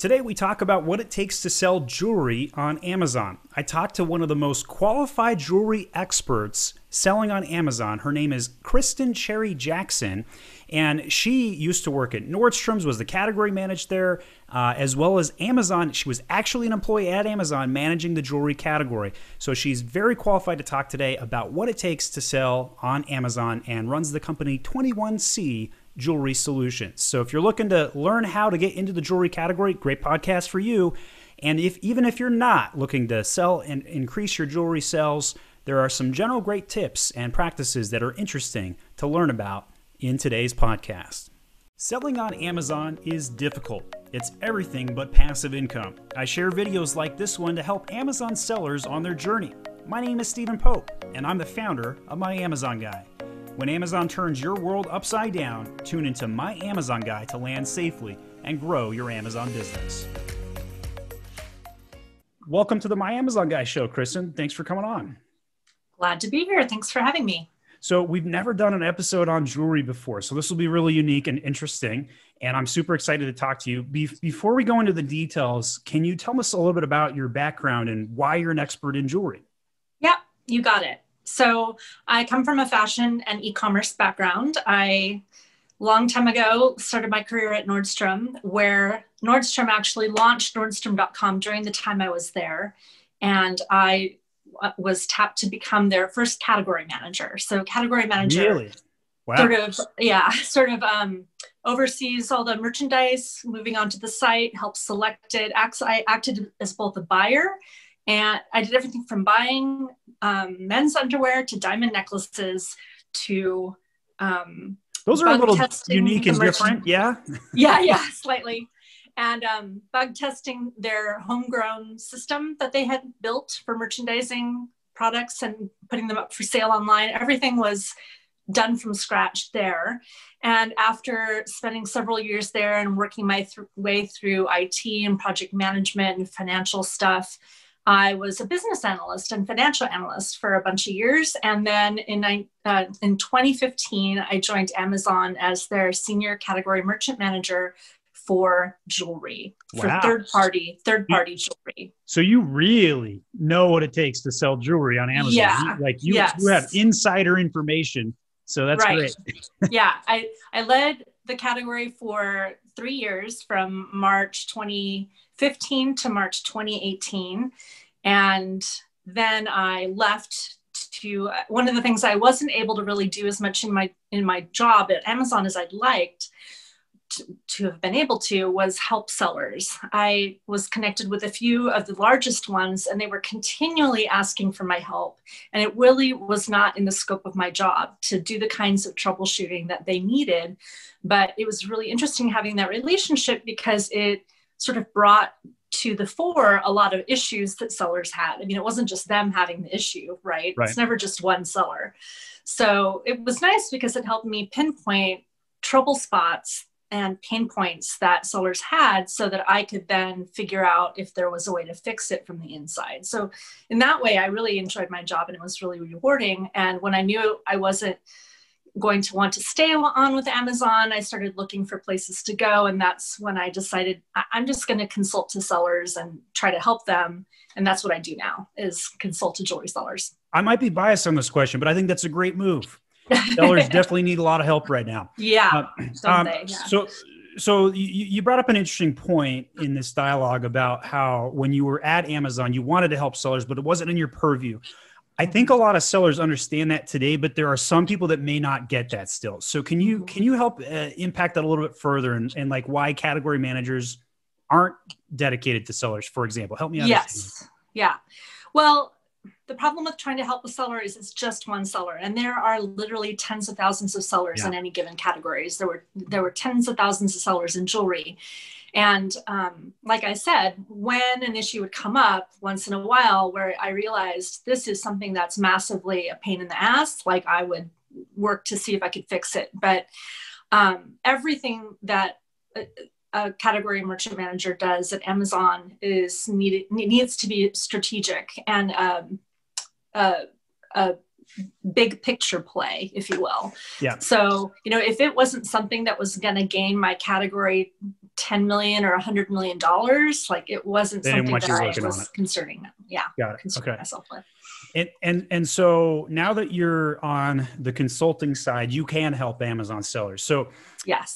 Today we talk about what it takes to sell jewelry on Amazon. I talked to one of the most qualified jewelry experts selling on Amazon. Her name is Kristin Cherry Jackson, and she used to work at Nordstrom's, was the category manager there, as well as Amazon. She was actually an employee at Amazon managing the jewelry category. So she's very qualified to talk today about what it takes to sell on Amazon and runs the company 21C Jewelry Solutions. So if you're looking to learn how to get into the jewelry category, great podcast for you. And even if you're not looking to sell and increase your jewelry sales, there are some general great tips and practices that are interesting to learn about in today's podcast. Selling on Amazon is difficult. It's everything but passive income. I share videos like this one to help Amazon sellers on their journey. My name is Stephen Pope, and I'm the founder of My Amazon Guy. When Amazon turns your world upside down, tune into My Amazon Guy to land safely and grow your Amazon business. Welcome to the My Amazon Guy show, Kristin. Thanks for coming on. Glad to be here. Thanks for having me. So we've never done an episode on jewelry before, so this will be really unique and interesting, and I'm super excited to talk to you. Before we go into the details, can you tell us a little bit about your background and why you're an expert in jewelry? Yeah, you got it. So I come from a fashion and e-commerce background. I, long time ago, started my career at Nordstrom, where Nordstrom actually launched Nordstrom.com during the time I was there. And I was tapped to become their first category manager. So category manager Really? Wow. sort of oversees all the merchandise, moving onto the site, helps select it. I acted as both a buyer, and I did everything from buying men's underwear to diamond necklaces to those are a little unique and different. Yeah. Yeah, slightly. And bug testing their homegrown system that they had built for merchandising products and putting them up for sale online. Everything was done from scratch there. And after spending several years there and working my way through IT and project management and financial stuff, I was a business analyst and financial analyst for a bunch of years. And then in 2015, I joined Amazon as their senior category merchant manager for jewelry, for third-party jewelry. So you really know what it takes to sell jewelry on Amazon. Yeah. You have insider information. So that's great. Yeah. I led the category for 3 years, from March 2015 to March 2018. And then I left to one of the things I wasn't able to really do as much in my job at Amazon as I'd liked to have been able to, was help sellers. I was connected with a few of the largest ones, and they were continually asking for my help. And it really was not in the scope of my job to do the kinds of troubleshooting that they needed. But it was really interesting having that relationship, because it sort of brought to the fore a lot of issues that sellers had. I mean, it wasn't just them having the issue, right? It's never just one seller. So it was nice because it helped me pinpoint trouble spots and pain points that sellers had, so that I could then figure out if there was a way to fix it from the inside. So in that way, I really enjoyed my job, and it was really rewarding. And when I knew I wasn't going to want to stay on with Amazon, I started looking for places to go. And that's when I decided I'm just going to consult to sellers and try to help them. And that's what I do now, is consult to jewelry sellers. I might be biased on this question, but I think that's a great move. Sellers definitely need a lot of help right now. Yeah. So you brought up an interesting point in this dialogue about how when you were at Amazon, you wanted to help sellers, but it wasn't in your purview. I think a lot of sellers understand that today, but there are some people that may not get that still. So can you help impact that a little bit further, and like why category managers aren't dedicated to sellers, for example? Help me understand. Yes. Yeah. Well, the problem with trying to help a seller is it's just one seller, and there are literally tens of thousands of sellers in any given categories. There were tens of thousands of sellers in jewelry. And like I said, when an issue would come up once in a while where I realized this is something that's massively a pain in the ass, like I would work to see if I could fix it. But everything that a category merchant manager does at Amazon needs to be strategic and a big picture play, if you will. Yeah. So, if it wasn't something that was going to gain my category $10 million or $100 million. Like it wasn't something that I was concerning them. Yeah. Got it. Okay. Myself with. And so now that you're on the consulting side, you can help Amazon sellers. So yes,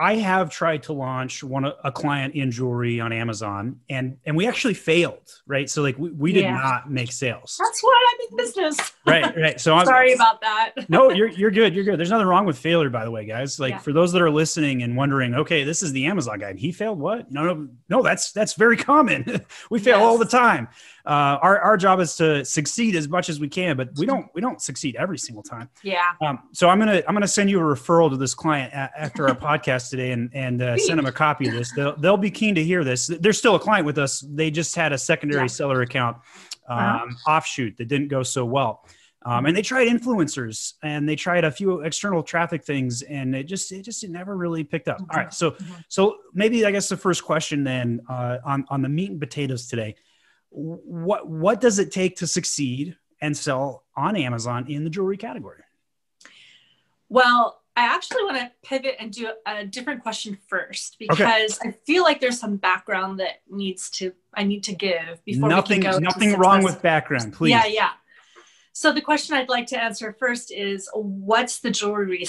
I have tried to launch a client in jewelry on Amazon, and we actually failed, right? So like we did not make sales. That's why I'm in business. Right. So I'm sorry about that. No, you're good. You're good. There's nothing wrong with failure, by the way, guys. Like for those that are listening and wondering, okay, this is the Amazon guy. He failed what? No, that's very common. We fail all the time. Our job is to succeed as much as we can, but we don't succeed every single time. Yeah. So I'm gonna send you a referral to this client after our podcast today, and send them a copy of this. They'll be keen to hear this. They're still a client with us. They just had a secondary seller account offshoot that didn't go so well. And they tried influencers and they tried a few external traffic things, and it never really picked up. All right. So maybe I guess the first question then on the meat and potatoes today, what does it take to succeed and sell on Amazon in the jewelry category? Well, I actually want to pivot and do a different question first, because I feel like there's some background that I need to give before we can go. Nothing wrong with background, please. Yeah. So the question I'd like to answer first is, what's the jewelry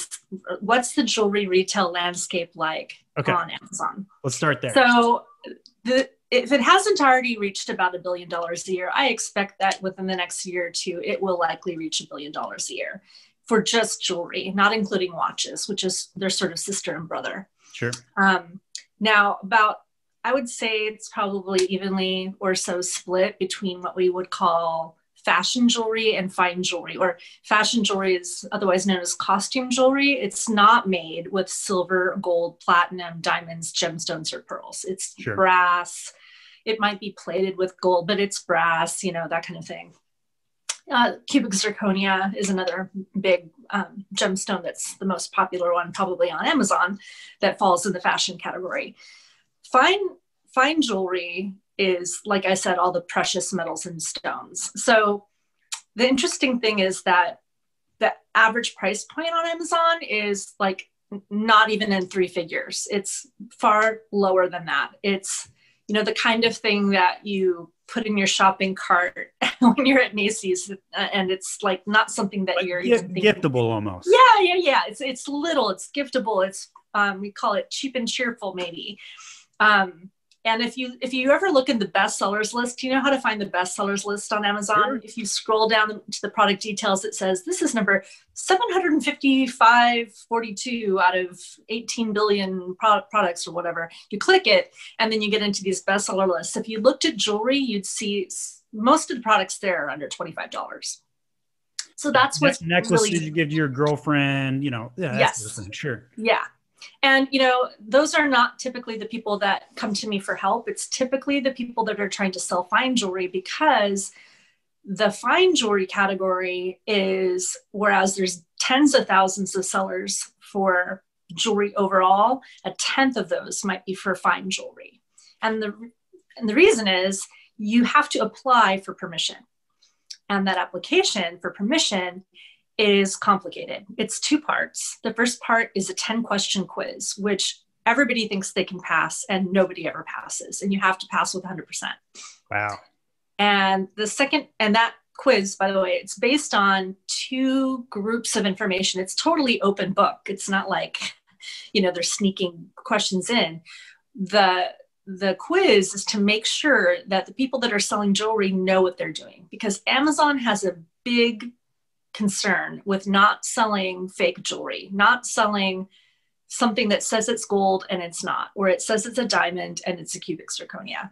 retail landscape like on Amazon? Let's start there. So if it hasn't already reached about $1 billion a year, I expect that within the next year or two, it will likely reach $1 billion a year for just jewelry, not including watches, which is their sort of sister and brother. Sure. Now, I would say it's probably evenly or so split between what we would call fashion jewelry and fine jewelry, or fashion jewelry is otherwise known as costume jewelry. It's not made with silver, gold, platinum, diamonds, gemstones, or pearls. It's brass. It might be plated with gold, but it's brass, that kind of thing. Cubic zirconia is another big gemstone that's the most popular one probably on Amazon that falls in the fashion category. Fine jewelry is, like I said, all the precious metals and stones. So the interesting thing is that the average price point on Amazon is like not even in 3 figures. It's far lower than that. It's, the kind of thing that you put in your shopping cart when you're at Macy's, and it's like not something that you're even thinking. Giftable almost. Yeah. It's little, it's giftable. It's, we call it cheap and cheerful maybe. And if you ever look in the bestsellers list, do you know how to find the bestsellers list on Amazon? Sure. If you scroll down to the product details, it says this is number 75542 out of 18 billion products or whatever. You click it, and then you get into these bestseller lists. If you looked at jewelry, you'd see most of the products there are under $25. So that's what's necklaces really, you give to your girlfriend, yes. Sure. Yeah. And, those are not typically the people that come to me for help. It's typically the people that are trying to sell fine jewelry, because the fine jewelry category is, whereas there's tens of thousands of sellers for jewelry overall, a tenth of those might be for fine jewelry. And the reason is you have to apply for permission. And that application for permission is complicated. It's 2 parts. The first part is a 10-question quiz, which everybody thinks they can pass and nobody ever passes. And you have to pass with 100%. Wow. And that quiz, by the way, it's based on 2 groups of information. It's totally open book. It's not like, they're sneaking questions in. The quiz is to make sure that the people that are selling jewelry know what they're doing, because Amazon has a big concern with not selling fake jewelry, not selling something that says it's gold and it's not, or it says it's a diamond and it's a cubic zirconia.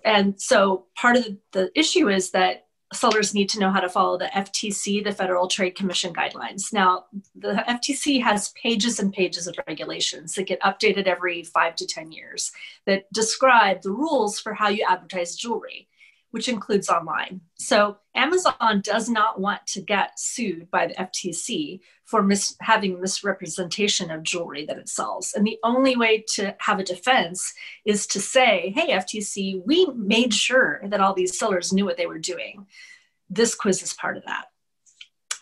And so part of the issue is that sellers need to know how to follow the FTC, the Federal Trade Commission guidelines. Now, the FTC has pages and pages of regulations that get updated every 5 to 10 years that describe the rules for how you advertise jewelry, which includes online. So Amazon does not want to get sued by the FTC for having misrepresentation of jewelry that it sells. And the only way to have a defense is to say, hey, FTC, we made sure that all these sellers knew what they were doing. This quiz is part of that.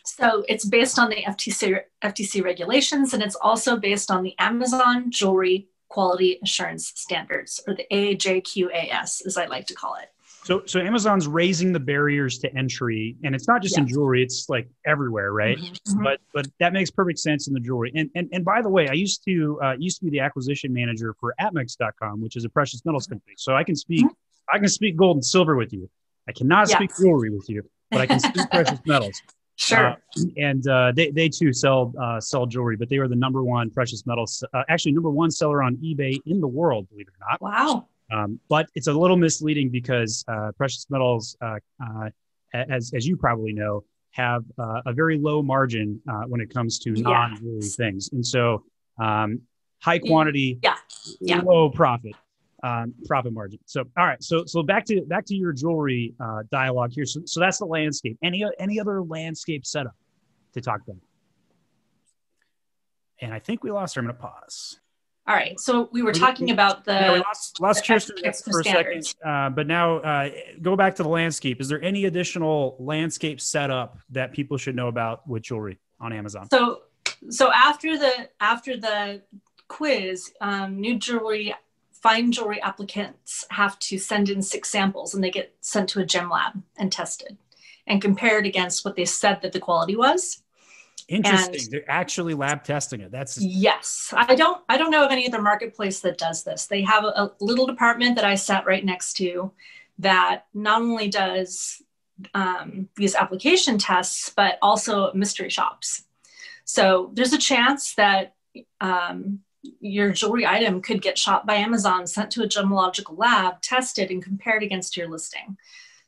So it's based on the FTC regulations, and it's also based on the Amazon Jewelry quality assurance standards, or the AJQAS, as I like to call it. So Amazon's raising the barriers to entry, and it's not just in jewelry; it's like everywhere, right? Mm-hmm. But that makes perfect sense in the jewelry. And by the way, I used to be the acquisition manager for Atmex.com, which is a precious metals company. So I can speak gold and silver with you. I cannot speak jewelry with you, but I can speak precious metals. Sure. And they too sell jewelry, but they are the number one precious metals, actually number one seller on eBay in the world, believe it or not. Wow. But it's a little misleading because precious metals, as you probably know, have a very low margin when it comes to non-jewelry things. And so high quantity, low profit margin. So, all right. So back to your jewelry dialogue here. So that's the landscape. Any other landscape setup to talk about? And I think we lost her. I'm going to pause. All right. So we were talking about the we lost Kirsten for a second, but now go back to the landscape. Is there any additional landscape setup that people should know about with jewelry on Amazon? So after the quiz, fine jewelry applicants have to send in 6 samples, and they get sent to a gem lab and tested and compared against what they said that the quality was. Interesting. They're actually lab testing it. Yes. I don't know of any other marketplace that does this. They have a little department that I sat right next to that not only does these application tests, but also mystery shops. So there's a chance that your jewelry item could get shopped by Amazon, sent to a gemological lab, tested, and compared against your listing.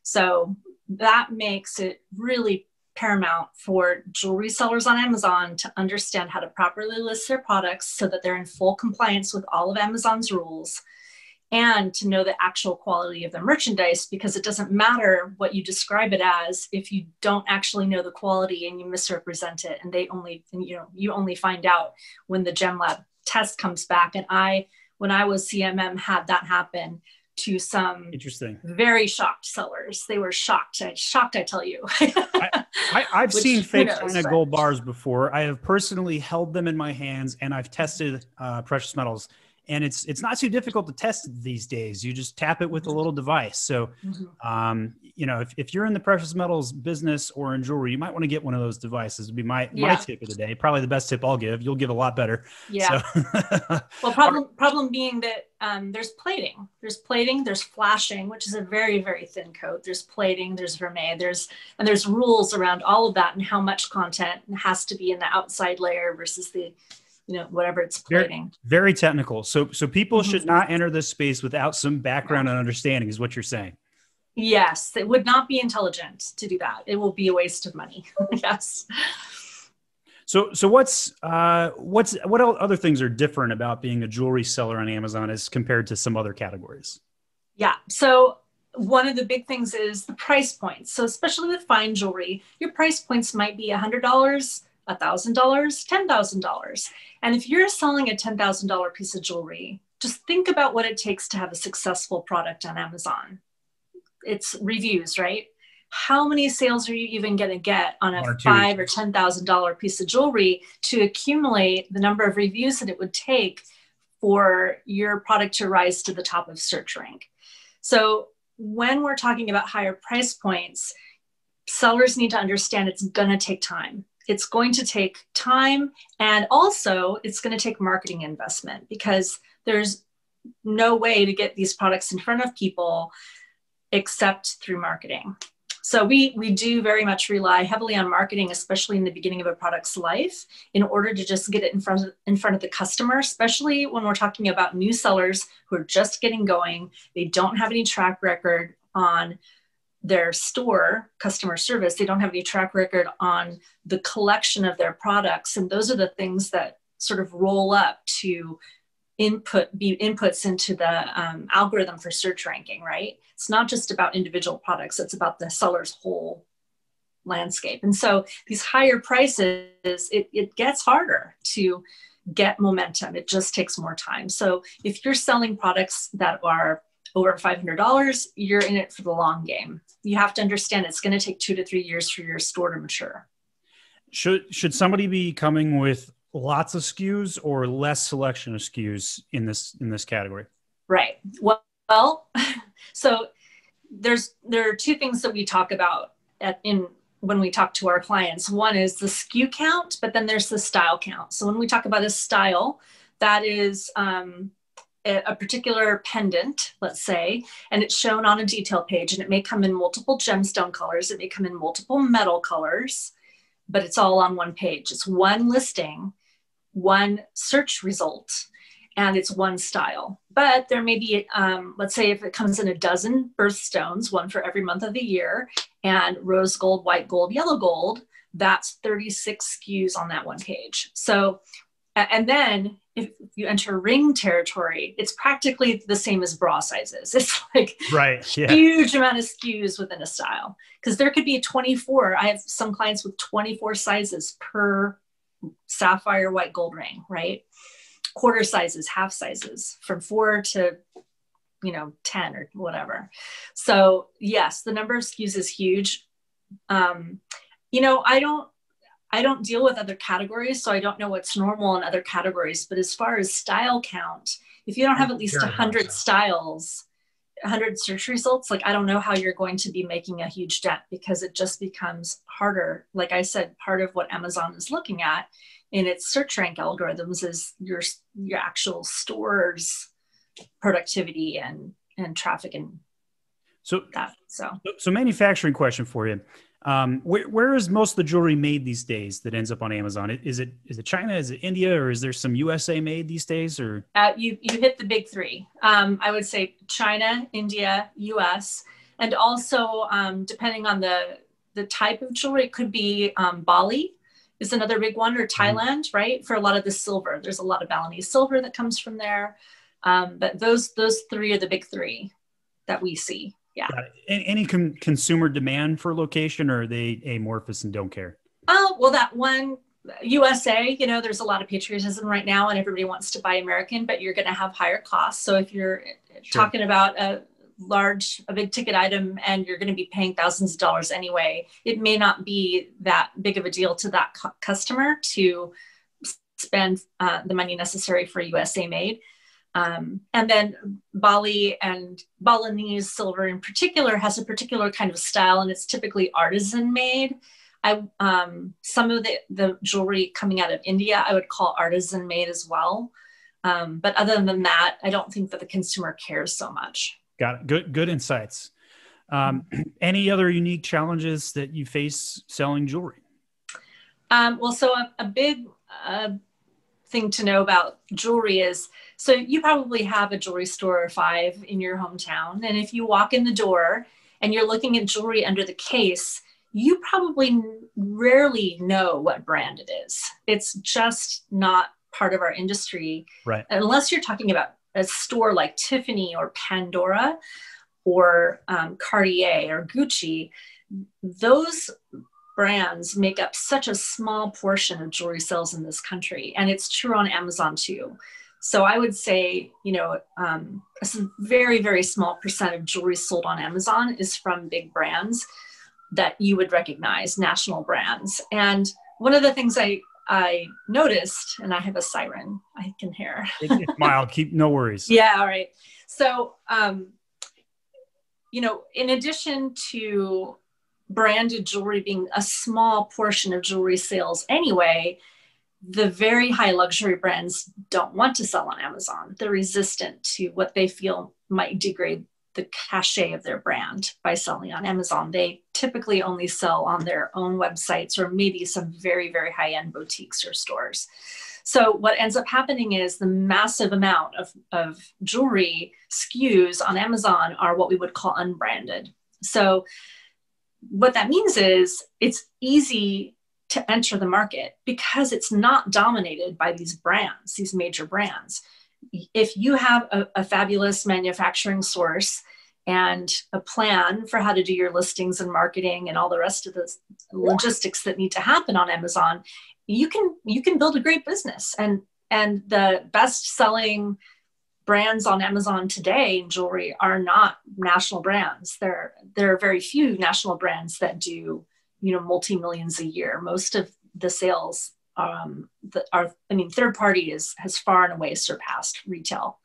So that makes it really paramount for jewelry sellers on Amazon to understand how to properly list their products so that they're in full compliance with all of Amazon's rules, and to know the actual quality of the merchandise, because it doesn't matter what you describe it as if you don't actually know the quality and you misrepresent it, and you only find out when the gem lab test comes back. And when I was CMM, had that happen to some very shocked sellers. They were shocked. I tell you. I've seen fake China gold bars before. I have personally held them in my hands, and I've tested precious metals. And it's not too difficult to test these days. You just tap it with a little device. So, if you're in the precious metals business or in jewelry, you might want to get one of those devices. Would be my tip of the day. Probably the best tip I'll give. You'll give a lot better. Yeah. So. Well, problem being that there's plating. There's flashing, which is a very, very thin coat. There's plating. There's vermeil. There's rules around all of that and how much content has to be in the outside layer versus the whatever it's plating. Very technical. So people should not enter this space without some background and understanding, is what you're saying. Yes. It would not be intelligent to do that. It will be a waste of money. Yes. So what other things are different about being a jewelry seller on Amazon as compared to some other categories? Yeah. So one of the big things is the price points. So especially with fine jewelry, your price points might be $100, $1,000, $10,000. And if you're selling a $10,000 piece of jewelry, just think about what it takes to have a successful product on Amazon. It's reviews, right? How many sales are you even going to get on a $5,000 or $10,000 piece of jewelry to accumulate the number of reviews that it would take for your product to rise to the top of search rank? So when we're talking about higher price points, sellers need to understand it's going to take time. It's going to take time, and also it's going to take marketing investment, because there's no way to get these products in front of people except through marketing. So we do very much rely heavily on marketing, especially in the beginning of a product's life, in order to just get it in front of the customer, especially when we're talking about new sellers who are just getting going. They don't have any track record on their store customer service. They don't have any track record on the collection of their products. And those are the things that sort of roll up to be inputs into the algorithm for search ranking, right? It's not just about individual products. It's about the seller's whole landscape. And so these higher prices, it gets harder to get momentum. It just takes more time. So if you're selling products that are over $500, you're in it for the long game. You have to understand it's going to take 2 to 3 years for your store to mature. Should somebody be coming with lots of SKUs or less selection of SKUs in this category? Right. Well, so there are two things that we talk about when we talk to our clients. One is the SKU count, but then there's the style count. So when we talk about a style, that is a particular pendant, let's say, and it's shown on a detail page, and it may come in multiple gemstone colors. It may come in multiple metal colors, but it's all on one page. It's one listing, one search result, and it's one style. But there may be, let's say if it comes in a dozen birthstones, one for every month of the year, and rose gold, white gold, yellow gold, that's 36 SKUs on that one page. So, and then if you enter ring territory, it's practically the same as bra sizes. It's like huge amount of SKUs within a style, because there could be 24. I have some clients with 24 sizes per sapphire white gold ring, right? Quarter sizes, half sizes, from 4 to 10 or whatever. So yes, the number of SKUs is huge. I don't deal with other categories, so I don't know what's normal in other categories. But as far as style count, if you don't have at least 100 styles, 100 search results, like I don't know how you're going to be making a huge dent, because it just becomes harder. Like I said, part of what Amazon is looking at in its search rank algorithms is your actual store's productivity and traffic and that. So manufacturing question for you. Where is most of the jewelry made these days that ends up on Amazon? Is it China? Is it India? Or is there some USA made these days? Or you hit the big three. I would say China, India, US, and also depending on the type of jewelry, it could be Bali is another big one, or Thailand, right? For a lot of the silver, there's a lot of Balinese silver that comes from there. But those three are the big three that we see. Yeah. Any consumer demand for location, or are they amorphous and don't care? Well, that one, USA, there's a lot of patriotism right now and everybody wants to buy American, but you're going to have higher costs. So if you're talking about a big ticket item and you're going to be paying thousands of dollars anyway, it may not be that big of a deal to that customer to spend the money necessary for USA made. And then Bali and Balinese silver in particular has a particular kind of style, and it's typically artisan made. Some of the jewelry coming out of India, I would call artisan made as well. But other than that, I don't think that the consumer cares so much. Got it. Good insights. Any other unique challenges that you face selling jewelry? Well, so a big thing to know about jewelry is, so you probably have a jewelry store or 5 in your hometown. And if you walk in the door and you're looking at jewelry under the case, you probably rarely know what brand it is. It's just not part of our industry. Right. Unless you're talking about a store like Tiffany or Pandora or Cartier or Gucci, those brands make up such a small portion of jewelry sales in this country. And it's true on Amazon too. So I would say, a very, very small percent of jewelry sold on Amazon is from big brands that you would recognize, national brands. And one of the things I noticed, and I have a siren I can hear. It's mild, no worries. Yeah, all right. So, in addition to branded jewelry being a small portion of jewelry sales anyway, the very high luxury brands don't want to sell on Amazon. They're resistant to what they feel might degrade the cachet of their brand by selling on Amazon. They typically only sell on their own websites or maybe some very, very high-end boutiques or stores. So what ends up happening is the massive amount of jewelry SKUs on Amazon are what we would call unbranded. So what that means is it's easy to enter the market because it's not dominated by these brands, these major brands. If you have a fabulous manufacturing source and a plan for how to do your listings and marketing and all the rest of the logistics that need to happen on Amazon, you can build a great business. And the best selling brands on Amazon today in jewelry are not national brands. There are very few national brands that do, multi-millions a year. Most of the sales third party has far and away surpassed retail.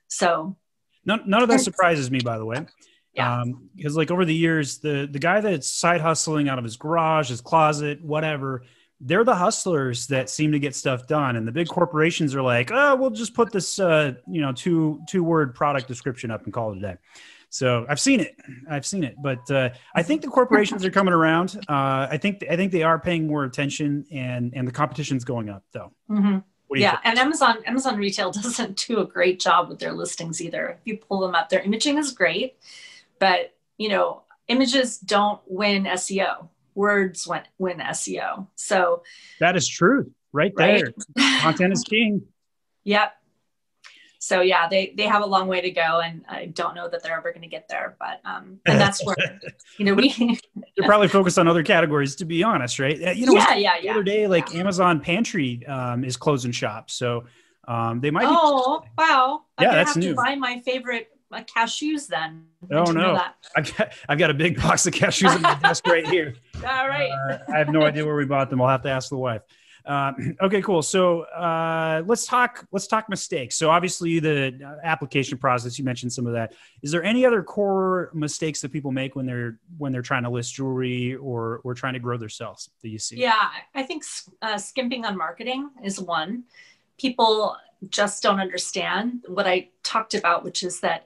So none of that surprises me, by the way. Yeah. Because like over the years, the guy that's side hustling out of his garage, his closet, whatever, they're the hustlers that seem to get stuff done. And the big corporations are like, oh, we'll just put this, two-word product description up and call it a day. So I've seen it, but I think the corporations are coming around. I think they are paying more attention, and the competition's going up, though. Mm-hmm. Yeah, and Amazon retail doesn't do a great job with their listings either. If you pull them up, their imaging is great, but images don't win SEO. Words win SEO. So that is true, right there. Content is king. Yep. So yeah, they have a long way to go, and I don't know that they're ever going to get there. But and that's where they're probably focused on other categories, to be honest, right? The other day, like Amazon Pantry is closing shop, so they might. Oh wow! Yeah, that's have new. To buy my favorite cashews then. Oh no! I've got a big box of cashews on my desk right here. All right. I have no idea where we bought them. I'll have to ask the wife. Okay, cool. So let's talk mistakes. So obviously the application process, you mentioned some of that. Is there any other core mistakes that people make when they're trying to list jewelry or trying to grow their sales that you see? Yeah, I think skimping on marketing is one. People just don't understand what I talked about, which is that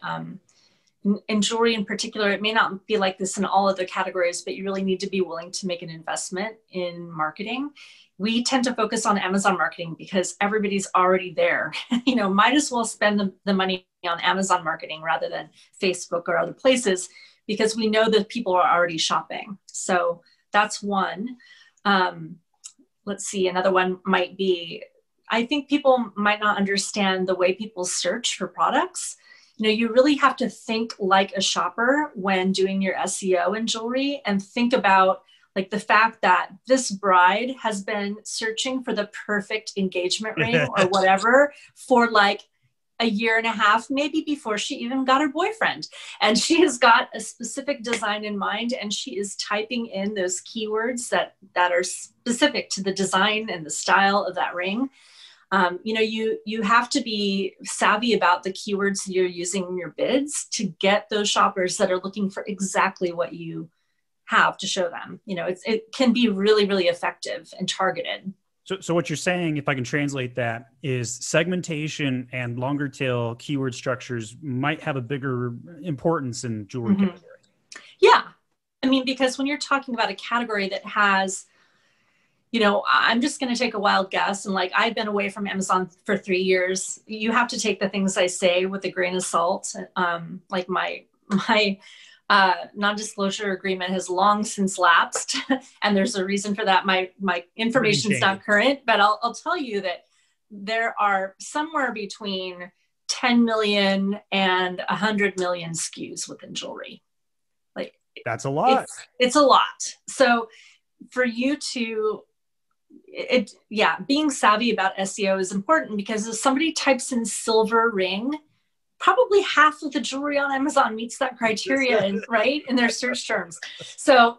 in jewelry in particular, it may not be like this in all other categories, but you really need to be willing to make an investment in marketing. We tend to focus on Amazon marketing because everybody's already there. Might as well spend the money on Amazon marketing rather than Facebook or other places, because we know that people are already shopping. So that's one. Let's see, another one might be, I think people might not understand the way people search for products. You really have to think like a shopper when doing your SEO in jewelry, and think about like the fact that this bride has been searching for the perfect engagement ring or whatever for like a year and a half, maybe before she even got her boyfriend. And she has got a specific design in mind, and she is typing in those keywords that are specific to the design and the style of that ring. You have to be savvy about the keywords you're using in your bids to get those shoppers that are looking for exactly what you have to show them. It can be really, really effective and targeted. So what you're saying, if I can translate that, is segmentation and longer tail keyword structures might have a bigger importance in jewelry category. Yeah. Because when you're talking about a category that has, I'm just going to take a wild guess. And like, I've been away from Amazon for 3 years. You have to take the things I say with a grain of salt. Like my non-disclosure agreement has long since lapsed, and there's a reason for that. My information is not current, but I'll tell you that there are somewhere between 10 million and 100 million SKUs within jewelry. Like, that's a lot. It's a lot. So for you to, being savvy about SEO is important, because if somebody types in silver ring, probably half of the jewelry on Amazon meets that criteria, right, in their search terms. So,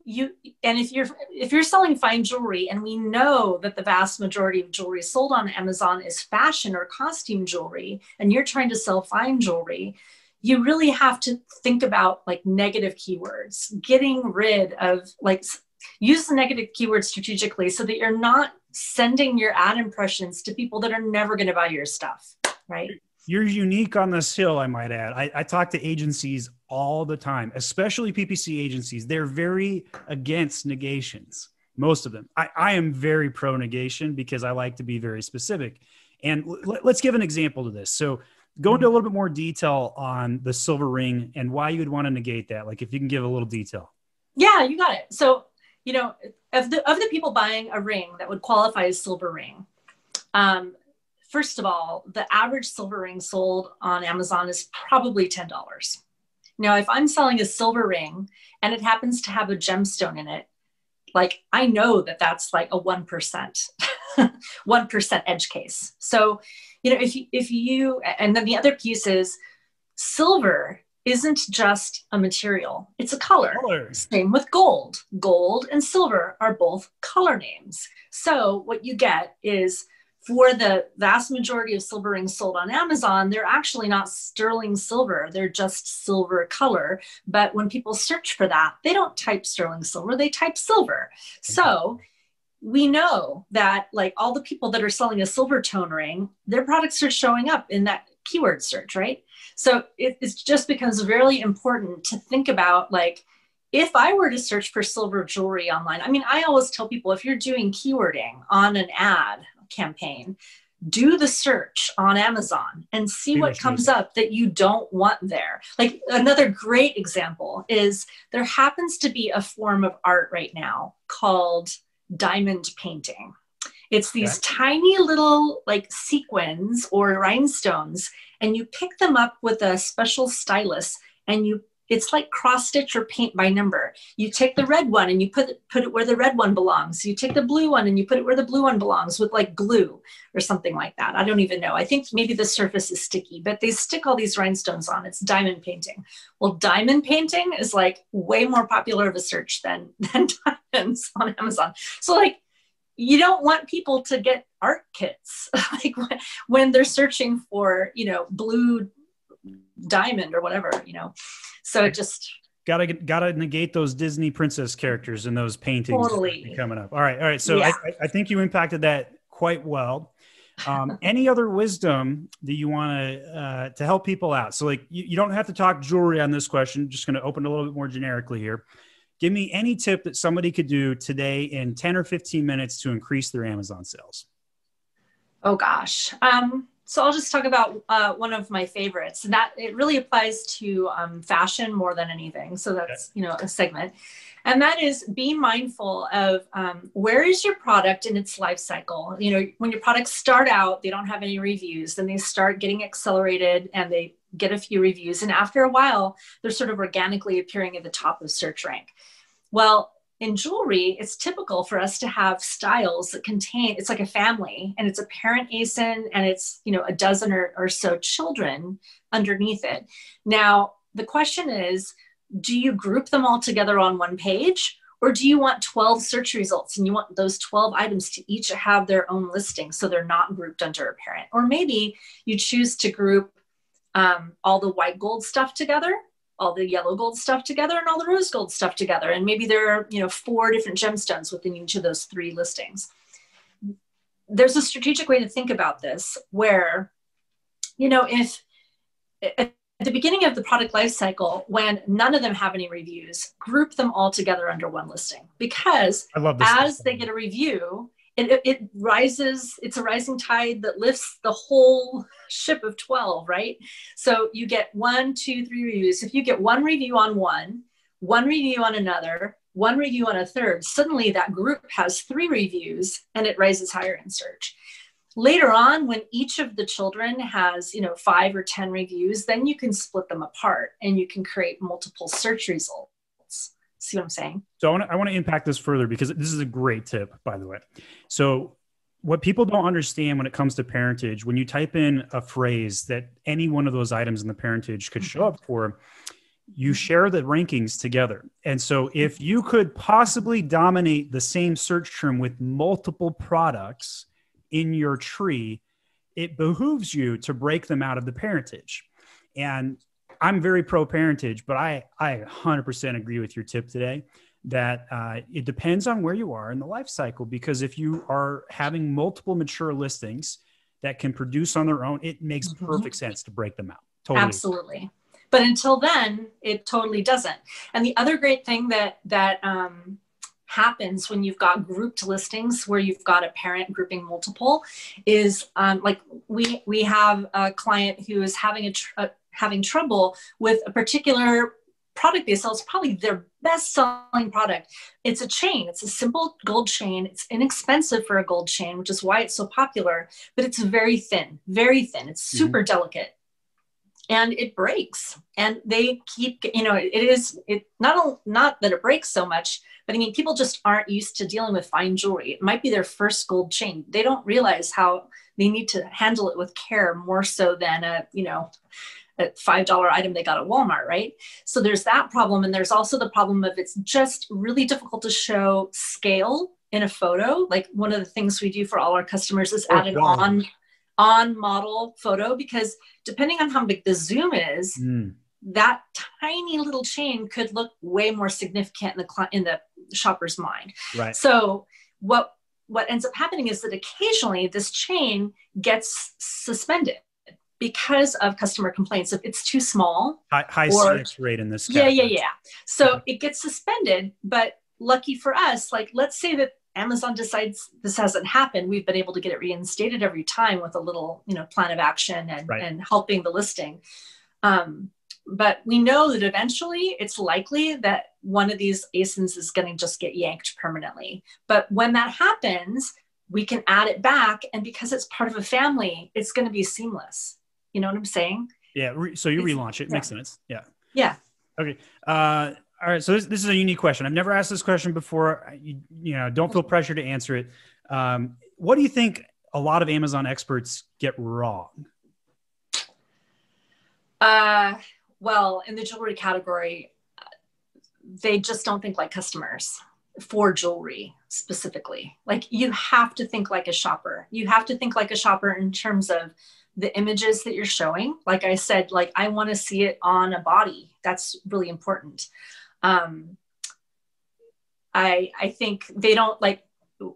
if you're selling fine jewelry, and we know that the vast majority of jewelry sold on Amazon is fashion or costume jewelry, and you're trying to sell fine jewelry, you really have to think about like negative keywords, getting rid of use the negative keywords strategically so that you're not sending your ad impressions to people that are never going to buy your stuff, right? You're unique on this hill, I might add. I talk to agencies all the time, especially PPC agencies. They're very against negations, most of them. I am very pro negation because I like to be very specific. And let's give an example to this. So go into a little bit more detail on the silver ring and why you would want to negate that. Like if you can give a little detail. Yeah, you got it. So, of the people buying a ring that would qualify as silver ring, first of all, the average silver ring sold on Amazon is probably $10. Now, if I'm selling a silver ring and it happens to have a gemstone in it, like I know that that's like a 1%, 1% edge case. So, if you, and then the other piece is silver isn't just a material, it's a color. Color. Same with gold. Gold and silver are both color names. So what you get is, for the vast majority of silver rings sold on Amazon, they're actually not sterling silver. They're just silver color. But when people search for that, they don't type sterling silver, they type silver. So we know that like all the people that are selling a silver tone ring, their products are showing up in that keyword search, right? So it just becomes very important to think about, like, if I were to search for silver jewelry online, I mean, I always tell people, if you're doing keywording on an ad campaign, do the search on Amazon and see what comes up that you don't want there. Like, another great example is, there happens to be a form of art right now called diamond painting. It's these tiny little like sequins or rhinestones, and you pick them up with a special stylus, and it's like cross stitch or paint by number. You take the red one and you put it where the red one belongs. You take the blue one and you put it where the blue one belongs, with like glue or something like that. I don't even know. I think maybe the surface is sticky, but they stick all these rhinestones on. It's diamond painting. Well, diamond painting is like way more popular of a search than diamonds on Amazon. So like, you don't want people to get art kits like when they're searching for, blue diamond or whatever, So it just gotta negate those Disney princess characters in those paintings. Totally coming up. All right. So yeah. I think you impacted that quite well. Any other wisdom that you want to help people out? So like you don't have to talk jewelry on this question. Just going to open a little bit more generically here. Give me any tip that somebody could do today in 10 or 15 minutes to increase their Amazon sales. Oh gosh. So I'll just talk about one of my favorites, and that it really applies to fashion more than anything. So that's, a segment. And that is, be mindful of where is your product in its life cycle. When your products start out, they don't have any reviews, then they start getting accelerated and they get a few reviews. And after a while, they're sort of organically appearing at the top of search rank. Well, in jewelry, it's typical for us to have styles that it's like a family, and it's a parent ASIN, and it's, a dozen or so children underneath it. Now, the question is, do you group them all together on one page, or do you want 12 search results and you want those 12 items to each have their own listing so they're not grouped under a parent? Or maybe you choose to group all the white gold stuff together, all the yellow gold stuff together, and all the rose gold stuff together. And maybe there are, 4 different gemstones within each of those 3 listings. There's a strategic way to think about this where, if at the beginning of the product life cycle, when none of them have any reviews, group them all together under one listing, because as they get a review, it rises, it's a rising tide that lifts the whole ship of 12, right? So you get 1, 2, 3 reviews. If you get 1 review on one review on another, 1 review on a third, suddenly that group has 3 reviews and it rises higher in search. Later on, when each of the children has, 5 or 10 reviews, then you can split them apart and you can create multiple search results. See what I'm saying? So I want to impact this further, because this is a great tip, by the way. So what people don't understand when it comes to parentage, when you type in a phrase that any one of those items in the parentage could show up for, you share the rankings together. And so if you could possibly dominate the same search term with multiple products in your tree, it behooves you to break them out of the parentage. And I'm very pro parentage, but I 100% agree with your tip today that it depends on where you are in the life cycle, because if you are having multiple mature listings that can produce on their own, it makes perfect sense to break them out. Totally. Absolutely. But until then, it totally doesn't. And the other great thing that happens when you've got grouped listings where you've got a parent grouping multiple is like we have a client who is having trouble with a particular product they sell. It's probably their best selling product. It's a chain. It's a simple gold chain. It's inexpensive for a gold chain, which is why it's so popular, but it's very thin, very thin. It's super delicate. And it breaks, and they keep, it not that it breaks so much, but I mean, people just aren't used to dealing with fine jewelry. It might be their first gold chain. They don't realize how they need to handle it with care more so than a $5 item they got at Walmart, right? So there's that problem. And there's also the problem of it's just really difficult to show scale in a photo. Like one of the things we do for all our customers is add an on model photo, because depending on how big the zoom is, that tiny little chain could look way more significant in the shopper's mind. Right. So what ends up happening is that occasionally this chain gets suspended because of customer complaints. If it's too small, high CS rate in this category. Yeah. So it gets suspended, but lucky for us, like let's say that Amazon decides this hasn't happened, we've been able to get it reinstated every time with a little, plan of action and helping the listing. But we know that eventually it's likely that one of these ASINs is going to just get yanked permanently. But when that happens, we can add it back. And because it's part of a family, it's going to be seamless. You know what I'm saying? Yeah. So you relaunch it. Makes sense. Yeah. Yeah. Okay. All right. So this is a unique question. I've never asked this question before. Don't feel pressure to answer it. What do you think a lot of Amazon experts get wrong? Well, in the jewelry category, they just don't think like customers for jewelry specifically. Like you have to think like a shopper. You have to think like a shopper in terms of the images that you're showing. Like I said, like I want to see it on a body. That's really important. I think they don't like,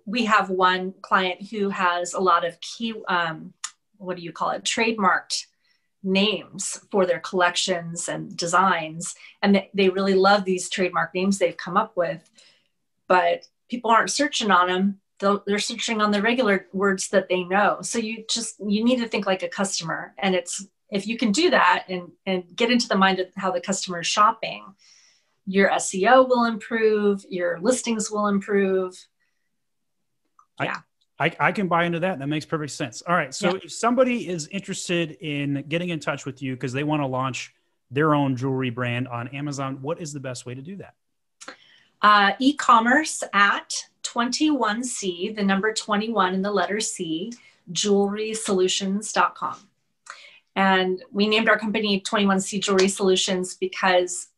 we have one client who has a lot of trademarked names for their collections and designs. And they really love these trademark names they've come up with, but people aren't searching on them. They're searching on the regular words that they know. So you need to think like a customer. And if you can do that and get into the mind of how the customer is shopping, your SEO will improve, your listings will improve. Yeah. I can buy into that. That makes perfect sense. All right. So if somebody is interested in getting in touch with you because they want to launch their own jewelry brand on Amazon, what is the best way to do that? E-commerce at 21C, the number 21 and the letter C, jewelrysolutions.com. And we named our company 21C Jewelry Solutions because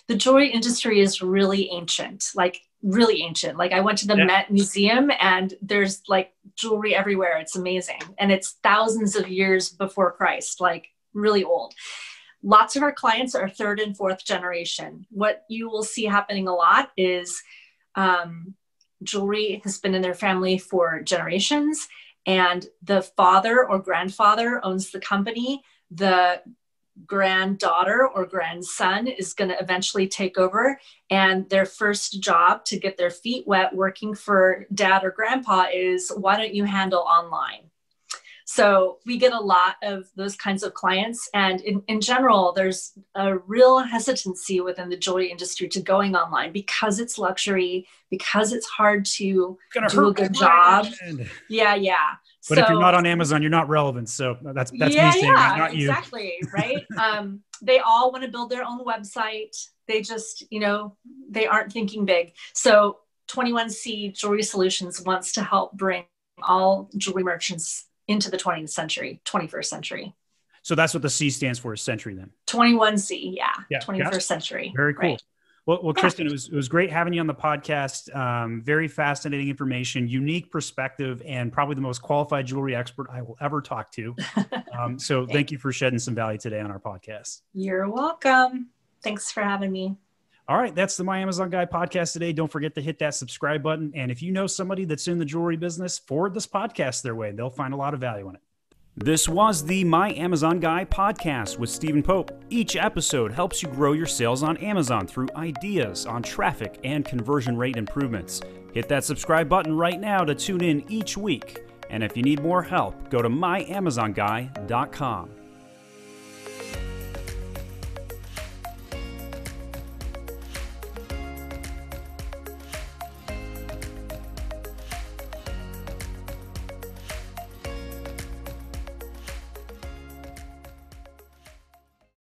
the jewelry industry is really ancient, like really ancient. Like I went to the Met Museum and there's like jewelry everywhere. It's amazing. And it's thousands of years before Christ, like really old. Lots of our clients are third and fourth generation. What you will see happening a lot is jewelry has been in their family for generations, and the father or grandfather owns the company. The granddaughter or grandson is going to eventually take over, and their first job to get their feet wet working for dad or grandpa is, why don't you handle online? So we get a lot of those kinds of clients. And in general, there's a real hesitancy within the jewelry industry to going online because it's luxury, because it's hard to do a good job. Yeah. But if you're not on Amazon, you're not relevant. So that's me saying that, not you. Exactly. Right. They all want to build their own website. They just, they aren't thinking big. So 21C Jewelry Solutions wants to help bring all jewelry merchants into the 21st century. So that's what the C stands for, is century then. 21C. Yeah. 21st century. Very cool. Right. Well, Kristin, it was great having you on the podcast. Very fascinating information, unique perspective, and probably the most qualified jewelry expert I will ever talk to. So thank you for shedding some value today on our podcast. You're welcome. Thanks for having me. All right. That's the My Amazon Guy podcast today. Don't forget to hit that subscribe button. And if you know somebody that's in the jewelry business, forward this podcast their way. They'll find a lot of value in it. This was the My Amazon Guy podcast with Stephen Pope. Each episode helps you grow your sales on Amazon through ideas on traffic and conversion rate improvements. Hit that subscribe button right now to tune in each week. And if you need more help, go to myamazonguy.com.